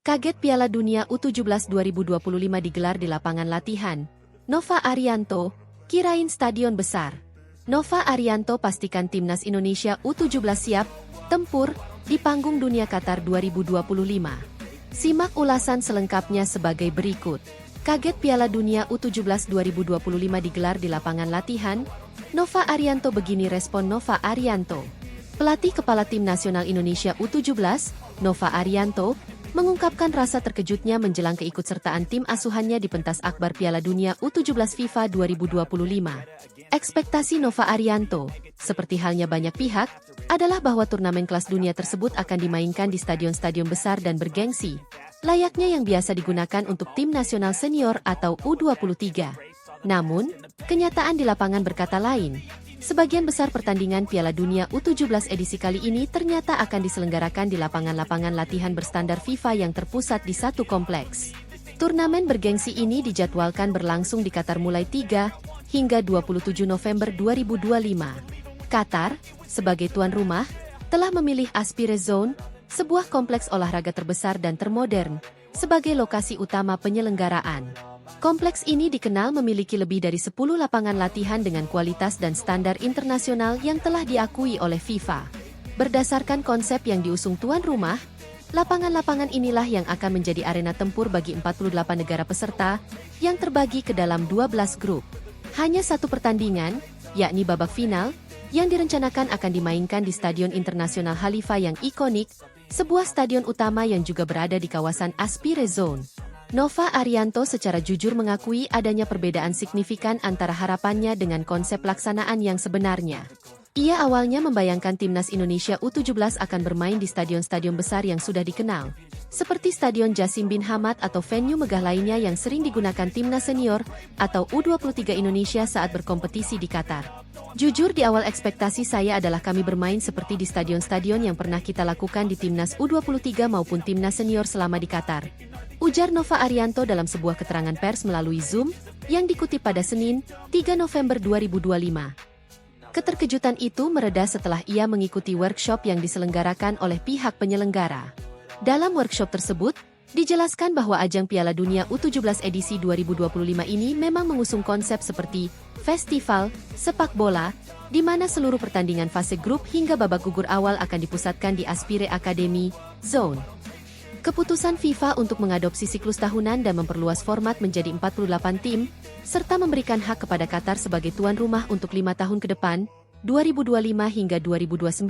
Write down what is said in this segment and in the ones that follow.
Kaget Piala Dunia U17 2025 digelar di lapangan latihan. Nova Arianto, kirain stadion besar. Nova Arianto pastikan timnas Indonesia U17 siap tempur di panggung dunia Qatar 2025. Simak ulasan selengkapnya sebagai berikut. Kaget Piala Dunia U17 2025 digelar di lapangan latihan. Nova Arianto, begini respon Nova Arianto. Pelatih Kepala Tim Nasional Indonesia U17, Nova Arianto, mengungkapkan rasa terkejutnya menjelang keikutsertaan tim asuhannya di pentas akbar Piala Dunia U17 FIFA 2025. Ekspektasi Nova Arianto, seperti halnya banyak pihak, adalah bahwa turnamen kelas dunia tersebut akan dimainkan di stadion-stadion besar dan bergengsi, layaknya yang biasa digunakan untuk tim nasional senior atau U23. Namun, kenyataan di lapangan berkata lain. Sebagian besar pertandingan Piala Dunia U17 edisi kali ini ternyata akan diselenggarakan di lapangan-lapangan latihan berstandar FIFA yang terpusat di satu kompleks. Turnamen bergengsi ini dijadwalkan berlangsung di Qatar mulai 3 hingga 27 November 2025. Qatar, sebagai tuan rumah, telah memilih Aspire Zone, sebuah kompleks olahraga terbesar dan termodern, sebagai lokasi utama penyelenggaraan. Kompleks ini dikenal memiliki lebih dari 10 lapangan latihan dengan kualitas dan standar internasional yang telah diakui oleh FIFA. Berdasarkan konsep yang diusung tuan rumah, lapangan-lapangan inilah yang akan menjadi arena tempur bagi 48 negara peserta yang terbagi ke dalam 12 grup. Hanya satu pertandingan, yakni babak final, yang direncanakan akan dimainkan di Stadion Internasional Khalifa yang ikonik, sebuah stadion utama yang juga berada di kawasan Aspire Zone. Nova Arianto secara jujur mengakui adanya perbedaan signifikan antara harapannya dengan konsep pelaksanaan yang sebenarnya. Ia awalnya membayangkan timnas Indonesia U17 akan bermain di stadion-stadion besar yang sudah dikenal, seperti Stadion Jasim bin Hamad atau venue megah lainnya yang sering digunakan timnas senior atau U23 Indonesia saat berkompetisi di Qatar. Jujur, di awal ekspektasi saya adalah kami bermain seperti di stadion-stadion yang pernah kita lakukan di timnas U23 maupun timnas senior selama di Qatar, ujar Nova Arianto dalam sebuah keterangan pers melalui Zoom yang dikutip pada Senin, 3 November 2025. Keterkejutan itu mereda setelah ia mengikuti workshop yang diselenggarakan oleh pihak penyelenggara. Dalam workshop tersebut, dijelaskan bahwa ajang Piala Dunia U17 edisi 2025 ini memang mengusung konsep seperti festival sepak bola, di mana seluruh pertandingan fase grup hingga babak gugur awal akan dipusatkan di Aspire Academy Zone. Keputusan FIFA untuk mengadopsi siklus tahunan dan memperluas format menjadi 48 tim, serta memberikan hak kepada Qatar sebagai tuan rumah untuk 5 tahun ke depan, 2025 hingga 2029,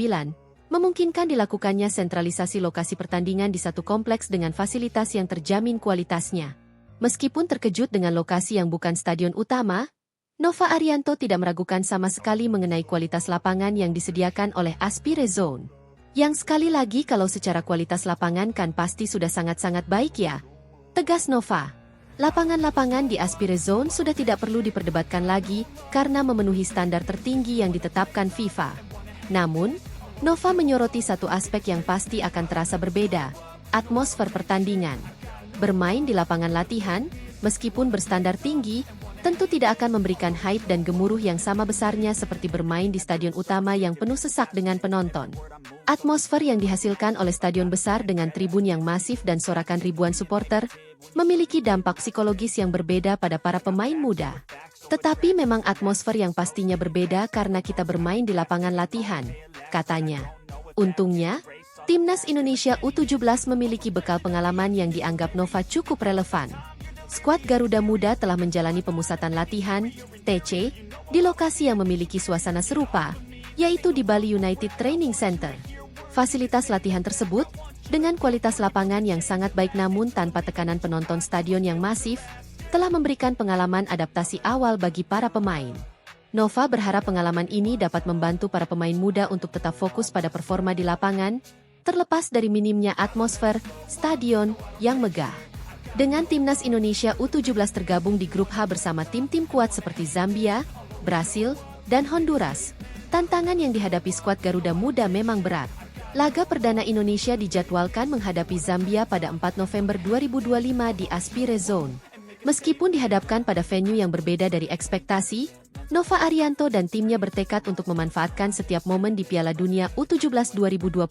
memungkinkan dilakukannya sentralisasi lokasi pertandingan di satu kompleks dengan fasilitas yang terjamin kualitasnya. Meskipun terkejut dengan lokasi yang bukan stadion utama, Nova Arianto tidak meragukan sama sekali mengenai kualitas lapangan yang disediakan oleh Aspire Zone. Yang sekali lagi, kalau secara kualitas lapangan kan pasti sudah sangat-sangat baik ya, tegas Nova. Lapangan-lapangan di Aspire Zone sudah tidak perlu diperdebatkan lagi karena memenuhi standar tertinggi yang ditetapkan FIFA. Namun, Nova menyoroti satu aspek yang pasti akan terasa berbeda, atmosfer pertandingan. Bermain di lapangan latihan, meskipun berstandar tinggi, tentu tidak akan memberikan hype dan gemuruh yang sama besarnya seperti bermain di stadion utama yang penuh sesak dengan penonton. Atmosfer yang dihasilkan oleh stadion besar dengan tribun yang masif dan sorakan ribuan supporter memiliki dampak psikologis yang berbeda pada para pemain muda. Tetapi memang atmosfer yang pastinya berbeda karena kita bermain di lapangan latihan, katanya. Untungnya, timnas Indonesia U17 memiliki bekal pengalaman yang dianggap Nova cukup relevan. Skuad Garuda Muda telah menjalani pemusatan latihan, TC, di lokasi yang memiliki suasana serupa, yaitu di Bali United Training Center. Fasilitas latihan tersebut, dengan kualitas lapangan yang sangat baik namun tanpa tekanan penonton stadion yang masif, telah memberikan pengalaman adaptasi awal bagi para pemain. Nova berharap pengalaman ini dapat membantu para pemain muda untuk tetap fokus pada performa di lapangan, terlepas dari minimnya atmosfer stadion yang megah. Dengan timnas Indonesia U17 tergabung di grup H bersama tim-tim kuat seperti Zambia, Brasil, dan Honduras, tantangan yang dihadapi skuad Garuda Muda memang berat. Laga perdana Indonesia dijadwalkan menghadapi Zambia pada 4 November 2025 di Aspire Zone. Meskipun dihadapkan pada venue yang berbeda dari ekspektasi, Nova Arianto dan timnya bertekad untuk memanfaatkan setiap momen di Piala Dunia U17 2025.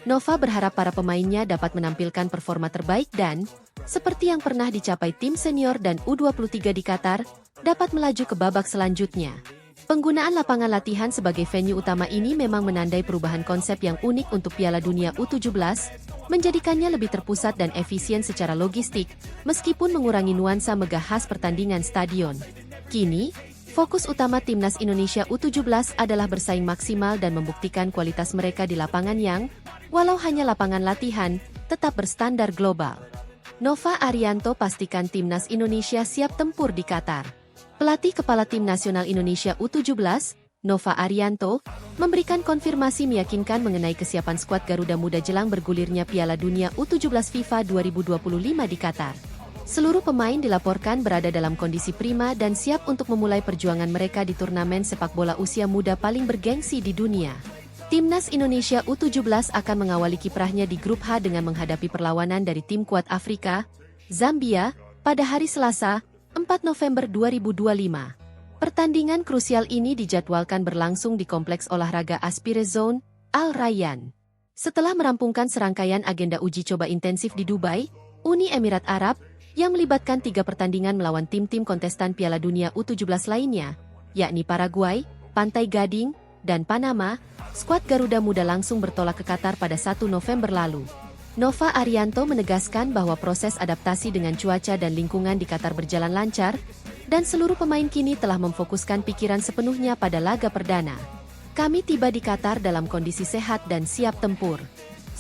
Nova berharap para pemainnya dapat menampilkan performa terbaik dan, seperti yang pernah dicapai tim senior dan U23 di Qatar, dapat melaju ke babak selanjutnya. Penggunaan lapangan latihan sebagai venue utama ini memang menandai perubahan konsep yang unik untuk Piala Dunia U17, menjadikannya lebih terpusat dan efisien secara logistik, meskipun mengurangi nuansa megah khas pertandingan stadion. Kini, fokus utama timnas Indonesia U17 adalah bersaing maksimal dan membuktikan kualitas mereka di lapangan yang, walau hanya lapangan latihan, tetap berstandar global. Nova Arianto pastikan timnas Indonesia siap tempur di Qatar. Pelatih Kepala Tim Nasional Indonesia U17, Nova Arianto, memberikan konfirmasi meyakinkan mengenai kesiapan skuad Garuda Muda jelang bergulirnya Piala Dunia U17 FIFA 2025 di Qatar. Seluruh pemain dilaporkan berada dalam kondisi prima dan siap untuk memulai perjuangan mereka di turnamen sepak bola usia muda paling bergengsi di dunia. Timnas Indonesia U17 akan mengawali kiprahnya di grup H dengan menghadapi perlawanan dari tim kuat Afrika, Zambia, pada hari Selasa, 4 November 2025. Pertandingan krusial ini dijadwalkan berlangsung di Kompleks Olahraga Aspire Zone, Al Rayyan. Setelah merampungkan serangkaian agenda uji coba intensif di Dubai, Uni Emirat Arab, yang melibatkan 3 pertandingan melawan tim-tim kontestan Piala Dunia U17 lainnya, yakni Paraguay, Pantai Gading, dan Panama, skuad Garuda Muda langsung bertolak ke Qatar pada 1 November lalu. Nova Arianto menegaskan bahwa proses adaptasi dengan cuaca dan lingkungan di Qatar berjalan lancar, dan seluruh pemain kini telah memfokuskan pikiran sepenuhnya pada laga perdana. Kami tiba di Qatar dalam kondisi sehat dan siap tempur.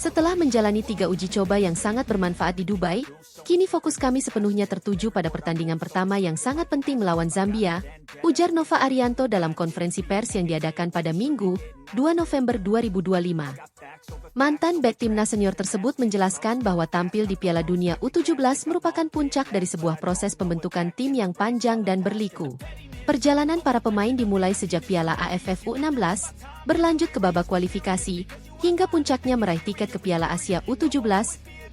Setelah menjalani 3 uji coba yang sangat bermanfaat di Dubai, kini fokus kami sepenuhnya tertuju pada pertandingan pertama yang sangat penting melawan Zambia, ujar Nova Arianto dalam konferensi pers yang diadakan pada Minggu, 2 November 2025. Mantan bek timnas senior tersebut menjelaskan bahwa tampil di Piala Dunia U17 merupakan puncak dari sebuah proses pembentukan tim yang panjang dan berliku. Perjalanan para pemain dimulai sejak Piala AFF U16, berlanjut ke babak kualifikasi, hingga puncaknya meraih tiket ke Piala Asia U17,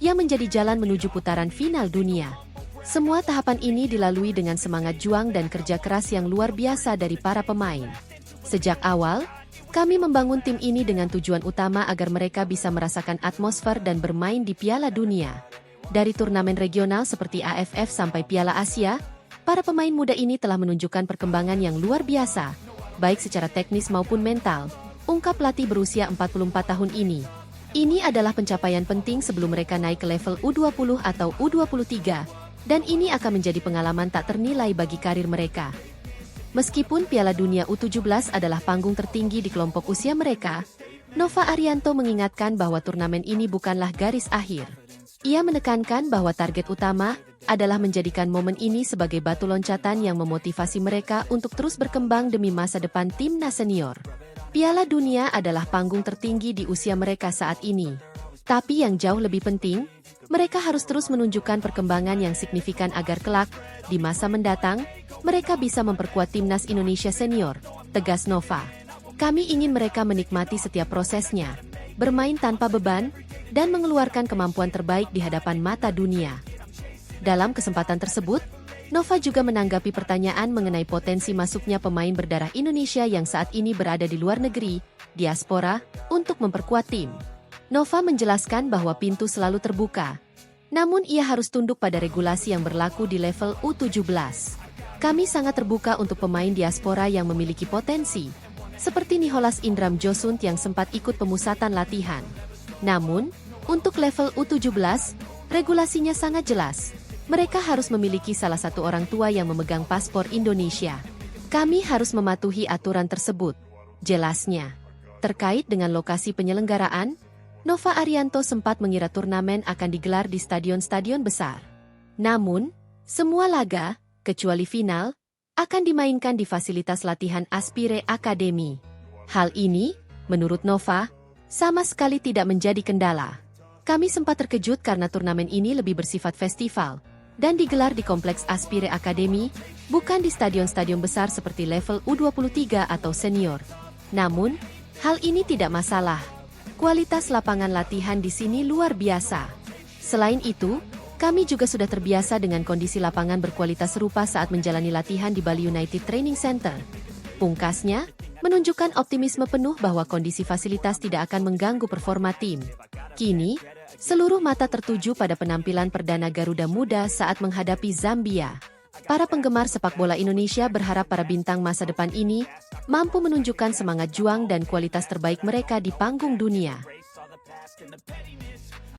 yang menjadi jalan menuju putaran final dunia. Semua tahapan ini dilalui dengan semangat juang dan kerja keras yang luar biasa dari para pemain. Sejak awal, kami membangun tim ini dengan tujuan utama agar mereka bisa merasakan atmosfer dan bermain di Piala Dunia. Dari turnamen regional seperti AFF sampai Piala Asia, para pemain muda ini telah menunjukkan perkembangan yang luar biasa, baik secara teknis maupun mental, ungkap pelatih berusia 44 tahun ini. Ini adalah pencapaian penting sebelum mereka naik ke level U20 atau U23, dan ini akan menjadi pengalaman tak ternilai bagi karir mereka. Meskipun Piala Dunia U17 adalah panggung tertinggi di kelompok usia mereka, Nova Arianto mengingatkan bahwa turnamen ini bukanlah garis akhir. Ia menekankan bahwa target utama adalah menjadikan momen ini sebagai batu loncatan yang memotivasi mereka untuk terus berkembang demi masa depan timnas senior. Piala Dunia adalah panggung tertinggi di usia mereka saat ini. Tapi yang jauh lebih penting, mereka harus terus menunjukkan perkembangan yang signifikan agar kelak, di masa mendatang, mereka bisa memperkuat timnas Indonesia senior, tegas Nova. Kami ingin mereka menikmati setiap prosesnya, bermain tanpa beban, dan mengeluarkan kemampuan terbaik di hadapan mata dunia. Dalam kesempatan tersebut, Nova juga menanggapi pertanyaan mengenai potensi masuknya pemain berdarah Indonesia yang saat ini berada di luar negeri, diaspora, untuk memperkuat tim. Nova menjelaskan bahwa pintu selalu terbuka, namun ia harus tunduk pada regulasi yang berlaku di level U17. Kami sangat terbuka untuk pemain diaspora yang memiliki potensi, seperti Nicholas Indram Josunt yang sempat ikut pemusatan latihan. Namun, untuk level U17, regulasinya sangat jelas. Mereka harus memiliki salah satu orang tua yang memegang paspor Indonesia. Kami harus mematuhi aturan tersebut, jelasnya. Terkait dengan lokasi penyelenggaraan, Nova Arianto sempat mengira turnamen akan digelar di stadion-stadion besar. Namun, semua laga, kecuali final, akan dimainkan di fasilitas latihan Aspire Academy. Hal ini, menurut Nova, sama sekali tidak menjadi kendala. Kami sempat terkejut karena turnamen ini lebih bersifat festival, dan digelar di Kompleks Aspire Academy, bukan di stadion-stadion besar seperti level U23 atau senior. Namun, hal ini tidak masalah. Kualitas lapangan latihan di sini luar biasa. Selain itu, Kami juga sudah terbiasa dengan kondisi lapangan berkualitas serupa saat menjalani latihan di Bali United Training Center. Pungkasnya, menunjukkan optimisme penuh bahwa kondisi fasilitas tidak akan mengganggu performa tim. Kini, seluruh mata tertuju pada penampilan perdana Garuda Muda saat menghadapi Zambia. Para penggemar sepak bola Indonesia berharap para bintang masa depan ini mampu menunjukkan semangat juang dan kualitas terbaik mereka di panggung dunia.